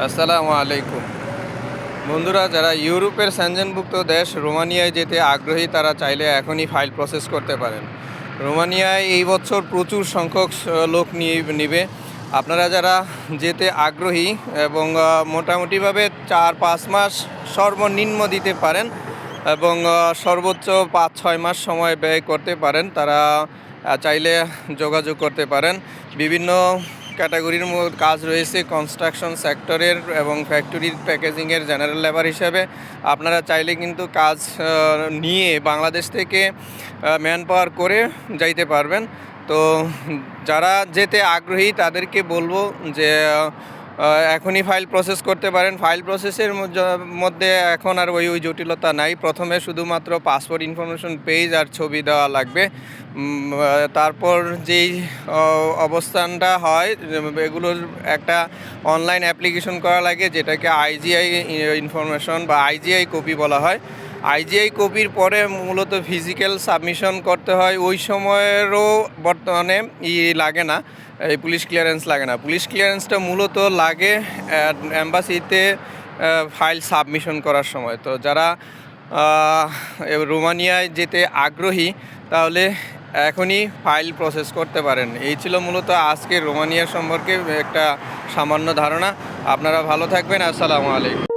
আসসালামু আলাইকুম বন্ধুরা, যারা ইউরোপের সেনজেনভুক্ত দেশ রোমানিয়ায় যেতে আগ্রহী তারা চাইলে এখনই ফাইল প্রসেস করতে পারেন। রোমানিয়ায় এই বছর প্রচুর সংখ্যক লোক নিবে। আপনারা যারা যেতে আগ্রহী এবং মোটামুটিভাবে 4-5 মাস সর্বনিম্ন দিতে পারেন এবং সর্বোচ্চ 5-6 মাস সময় ব্যয় করতে পারেন, তারা চাইলে যোগাযোগ করতে পারেন। বিভিন্ন ক্যাটাগরির কাজ রয়েছে কনস্ট্রাকশন সেক্টরের এবং ফ্যাক্টরির প্যাকেজিংয়ের জেনারেল লেবার হিসাবে। আপনারা চাইলে কিন্তু কাজ নিয়ে বাংলাদেশ থেকে ম্যান পাওয়ার করে যাইতে পারবেন। তো যারা যেতে আগ্রহী তাদেরকে বলবো যে এখনই ফাইল প্রসেস করতে পারেন। ফাইল প্রসেসের মধ্যে এখন আর ওই জটিলতা নাই। প্রথমে শুধুমাত্র পাসপোর্ট ইনফরমেশন পেজ আর ছবি দেওয়া লাগবে। তারপর যেই অবস্থানটা হয়, এগুলোর একটা অনলাইন অ্যাপ্লিকেশন করা লাগে, যেটাকে আইজিআই ইনফরমেশন বা আইজিআই কপি বলা হয়। আইজিআই কপির পরে মূলত ফিজিক্যাল সাবমিশন করতে হয়। ওই সময়েরও বর্তমানে লাগে না, এই পুলিশ ক্লিয়ারেন্স লাগে না। পুলিশ ক্লিয়ারেন্সটা মূলত লাগে অ্যাম্বাসিতে ফাইল সাবমিশন করার সময়। তো যারা রোমানিয়ায় যেতে আগ্রহী তাহলে এখনই ফাইল প্রসেস করতে পারেন। এই ছিল মূলত আজকে রোমানিয়া সম্পর্কে একটা সামান্য ধারণা। আপনারা ভালো থাকবেন। আসসালামু আলাইকুম।